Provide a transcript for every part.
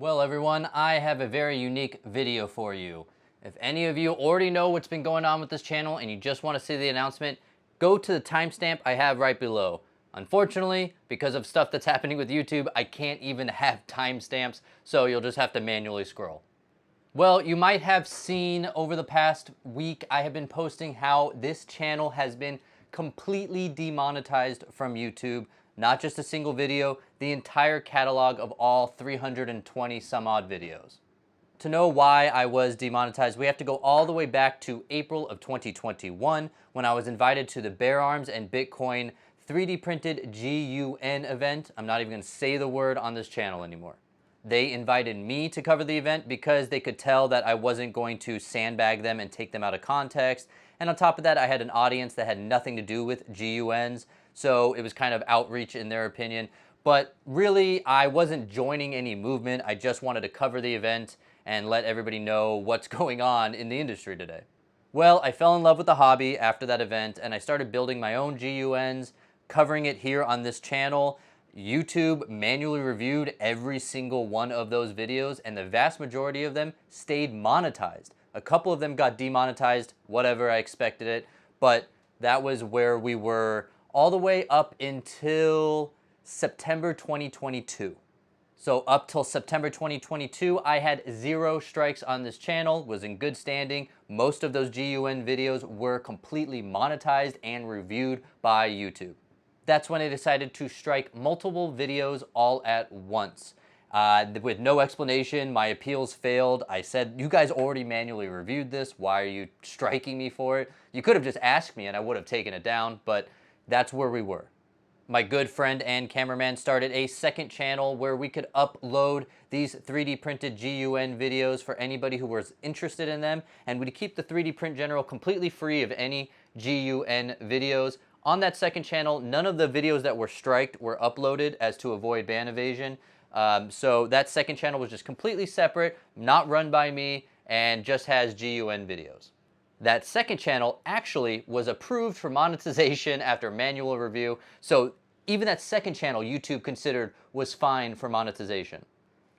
Well, everyone, I have a very unique video for you. If any of you already know what's been going on with this channel and you just want to see the announcement, go to the timestamp I have right below. Unfortunately, because of stuff that's happening with YouTube, I can't even have timestamps, so you'll just have to manually scroll. Well, you might have seen over the past week, I have been posting how this channel has been completely demonetized from YouTube. Not just a single video, the entire catalog of all 320 some odd videos. To know why I was demonetized, we have to go all the way back to April of 2021 when I was invited to the Bear Arms and Bitcoin 3D printed GUN event. I'm not even going to say the word on this channel anymore. They invited me to cover the event because they could tell that I wasn't going to sandbag them and take them out of context. And on top of that, I had an audience that had nothing to do with GUNs, so it was kind of outreach in their opinion. But really, I wasn't joining any movement. I just wanted to cover the event and let everybody know what's going on in the industry today. Well, I fell in love with the hobby after that event, and I started building my own GUNs, covering it here on this channel. YouTube manually reviewed every single one of those videos, and the vast majority of them stayed monetized. A couple of them got demonetized, whatever, I expected it, but that was where we were all the way up until September 2022. So up till September 2022, I had 0 strikes on this channel, was in good standing. Most of those GUN videos were completely monetized and reviewed by YouTube. That's when I decided to strike multiple videos all at once. With no explanation, my appeals failed. I said, you guys already manually reviewed this. Why are you striking me for it? You could have just asked me and I would have taken it down, but that's where we were. My good friend and cameraman started a second channel where we could upload these 3D printed GUN videos for anybody who was interested in them, and we'd keep the 3D print general completely free of any GUN videos. On that second channel, none of the videos that were striked were uploaded as to avoid ban evasion. So that second channel was just completely separate, not run by me, and just has GUN videos. That second channel actually was approved for monetization after manual review, so even that second channel YouTube considered was fine for monetization.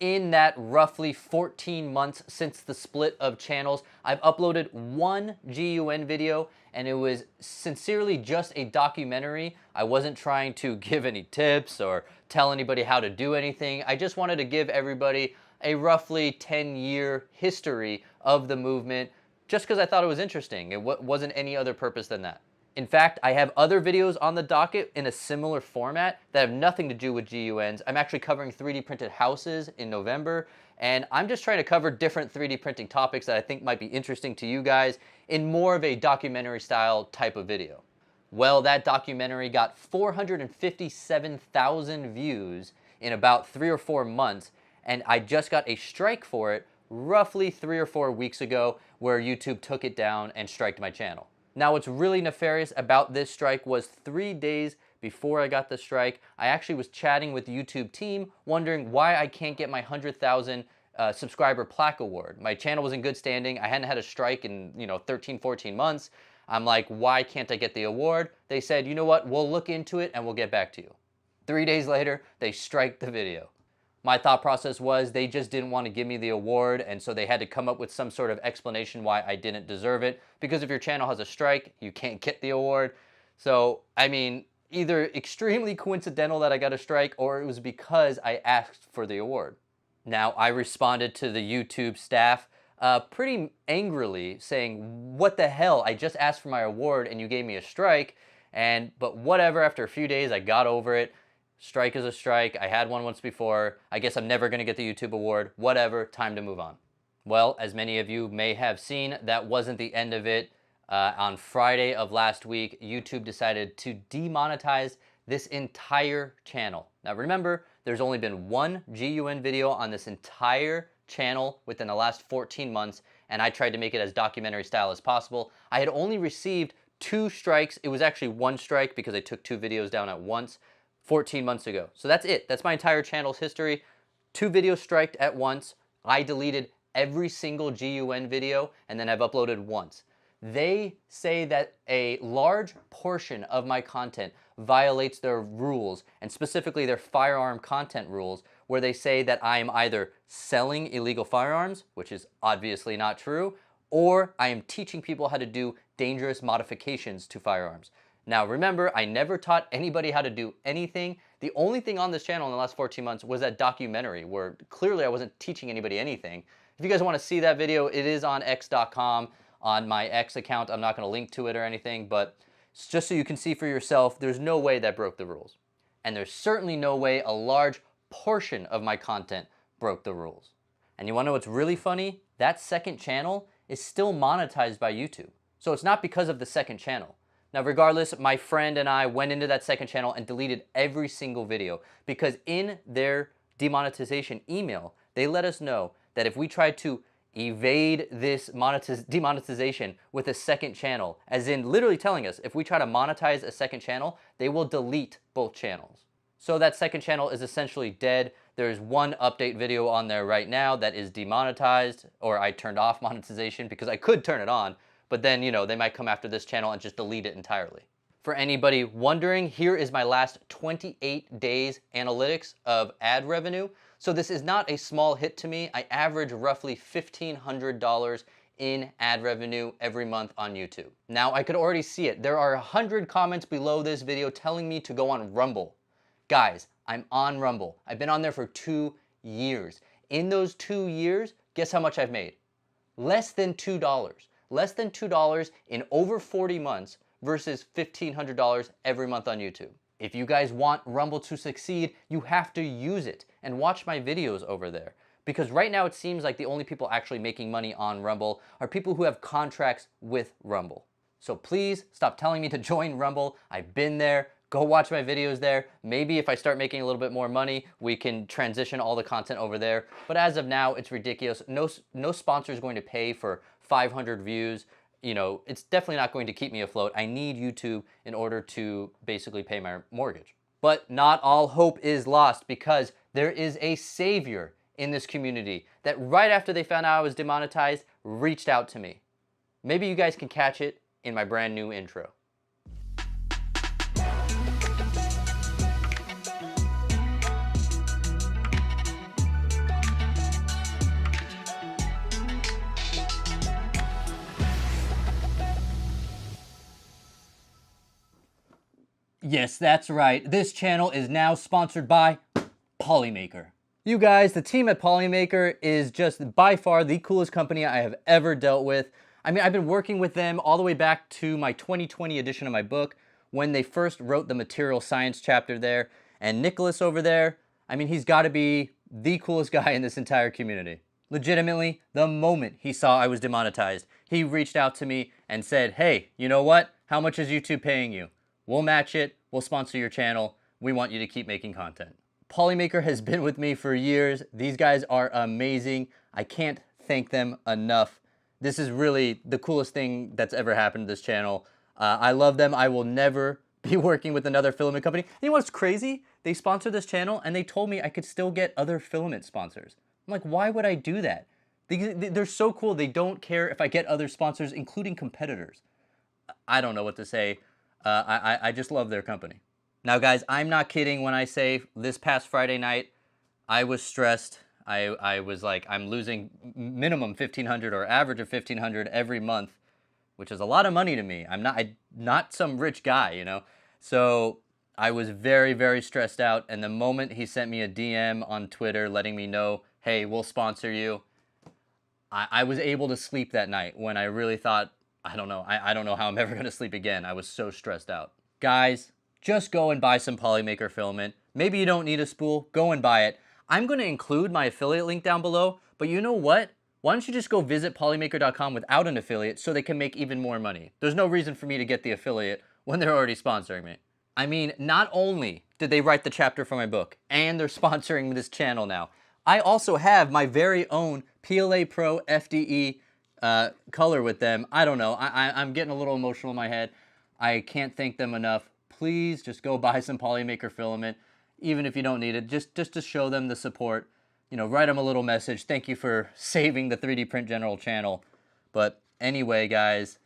In that roughly 14 months since the split of channels, I've uploaded one GUN video, and it was sincerely just a documentary. I wasn't trying to give any tips or tell anybody how to do anything. I just wanted to give everybody a roughly 10-year history of the movement, just because I thought it was interesting. It wasn't any other purpose than that. In fact, I have other videos on the docket in a similar format that have nothing to do with GUNs. I'm actually covering 3D printed houses in November, and I'm just trying to cover different 3D printing topics that I think might be interesting to you guys in more of a documentary style type of video. Well, that documentary got 457,000 views in about 3 or 4 months, and I just got a strike for it roughly 3 or 4 weeks ago, where YouTube took it down and striked my channel. Now, what's really nefarious about this strike was 3 days before I got the strike, I actually was chatting with the YouTube team wondering why I can't get my 100,000 subscriber plaque award. My channel was in good standing. I hadn't had a strike in 13, 14 months. I'm like, why can't I get the award? They said, you know what, we'll look into it and we'll get back to you. 3 days later, they striked the video. My thought process was they just didn't want to give me the award, and so they had to come up with some sort of explanation why I didn't deserve it, because if your channel has a strike, you can't get the award. So, I mean, either extremely coincidental that I got a strike, or it was because I asked for the award. Now, I responded to the YouTube staff pretty angrily, saying, what the hell, I just asked for my award and you gave me a strike, but whatever, after a few days I got over it. Strike is a strike. I had one once before. I guess I'm never going to get the YouTube award. Whatever, time to move on. Well, as many of you may have seen, that wasn't the end of it. On Friday of last week, YouTube decided to demonetize this entire channel. Now remember, there's only been one GUN video on this entire channel within the last 14 months, and I tried to make it as documentary style as possible. I had only received 2 strikes. It was actually 1 strike because I took 2 videos down at once. 14 months ago. So that's it. That's my entire channel's history. 2 videos striked at once. I deleted every single GUN video and then I've uploaded once. They say that a large portion of my content violates their rules, and specifically their firearm content rules, where they say that I am either selling illegal firearms, which is obviously not true, or I am teaching people how to do dangerous modifications to firearms. Now remember, I never taught anybody how to do anything. The only thing on this channel in the last 14 months was that documentary where clearly I wasn't teaching anybody anything. If you guys want to see that video, it is on x.com on my X account. I'm not going to link to it or anything, but just so you can see for yourself, there's no way that broke the rules. And there's certainly no way a large portion of my content broke the rules. And you want to know what's really funny? That second channel is still monetized by YouTube. So it's not because of the second channel. Now regardless, my friend and I went into that second channel and deleted every single video because in their demonetization email, they let us know that if we tried to evade this demonetization with a second channel, as in literally telling us if we try to monetize a second channel, they will delete both channels. So that second channel is essentially dead. There's one update video on there right now that is demonetized, or I turned off monetization because I could turn it on, but then, you know, they might come after this channel and just delete it entirely. For anybody wondering, here is my last 28 days analytics of ad revenue. So this is not a small hit to me. I average roughly $1,500 in ad revenue every month on YouTube. Now I could already see it. There are 100 comments below this video telling me to go on Rumble. Guys, I'm on Rumble. I've been on there for 2 years. In those 2 years, guess how much I've made? Less than $2. Less than $2 in over 40 months versus $1,500 every month on YouTube. If you guys want Rumble to succeed, you have to use it and watch my videos over there. Because right now it seems like the only people actually making money on Rumble are people who have contracts with Rumble. So please stop telling me to join Rumble. I've been there. Go watch my videos there. Maybe if I start making a little bit more money, we can transition all the content over there. But as of now, it's ridiculous. No sponsor is going to pay for 500 views. You know, it's definitely not going to keep me afloat. I need YouTube in order to basically pay my mortgage. But not all hope is lost because there is a savior in this community that right after they found out I was demonetized, reached out to me. Maybe you guys can catch it in my brand new intro. Yes, that's right. This channel is now sponsored by Polymaker. You guys, the team at Polymaker is just by far the coolest company I have ever dealt with. I mean, I've been working with them all the way back to my 2020 edition of my book when they first wrote the material science chapter there. And Nicholas over there, I mean, he's got to be the coolest guy in this entire community. Legitimately, the moment he saw I was demonetized, he reached out to me and said, hey, you know what? How much is YouTube paying you? We'll match it. We'll sponsor your channel. We want you to keep making content. Polymaker has been with me for years. These guys are amazing. I can't thank them enough. This is really the coolest thing that's ever happened to this channel. I love them. I will never be working with another filament company. You know what's crazy? They sponsored this channel and they told me I could still get other filament sponsors. I'm like, why would I do that? They're so cool. They don't care if I get other sponsors, including competitors. I don't know what to say. I just love their company. Now guys, I'm not kidding when I say this past Friday night, I was stressed. I was like, I'm losing minimum $1,500 or average of $1,500 every month, which is a lot of money to me. I'm not some rich guy, you know? So I was very, very stressed out. And the moment he sent me a DM on Twitter letting me know, hey, we'll sponsor you, I was able to sleep that night when I really thought, I don't know how I'm ever going to sleep again. I was so stressed out. Guys, just go and buy some Polymaker filament. Maybe you don't need a spool. Go and buy it. I'm going to include my affiliate link down below, but you know what? Why don't you just go visit polymaker.com without an affiliate so they can make even more money? There's no reason for me to get the affiliate when they're already sponsoring me. I mean, not only did they write the chapter for my book, and they're sponsoring this channel now, I also have my very own PLA Pro FDE color with them. I don't know. I'm getting a little emotional in my head. I can't thank them enough. Please just go buy some Polymaker filament, even if you don't need it, just to show them the support. You know, write them a little message. Thank you for saving the 3D Print General channel. But anyway, guys,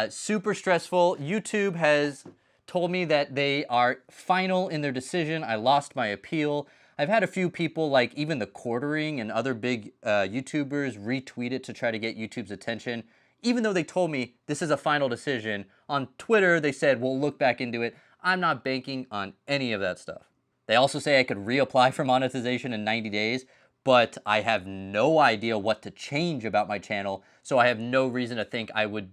super stressful. YouTube has told me that they are final in their decision. I lost my appeal. I've had a few people, like even the Quartering and other big YouTubers, retweet it to try to get YouTube's attention. Even though they told me this is a final decision, on Twitter they said we'll look back into it. I'm not banking on any of that stuff. They also say I could reapply for monetization in 90 days, but I have no idea what to change about my channel, so I have no reason to think I would,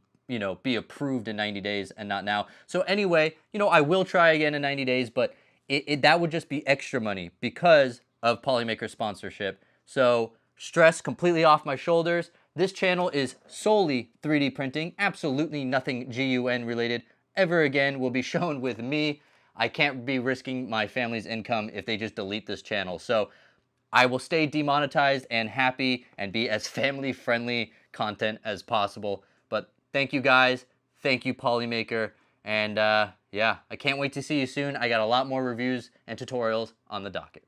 be approved in 90 days and not now. So anyway, I will try again in 90 days, but that would just be extra money because of Polymaker sponsorship. So stress completely off my shoulders. This channel is solely 3D printing, absolutely nothing GUN related ever again will be shown with me. I can't be risking my family's income if they just delete this channel. So I will stay demonetized and happy and be as family-friendly content as possible. But thank you guys. Thank you, Polymaker. And yeah, I can't wait to see you soon. I got a lot more reviews and tutorials on the docket.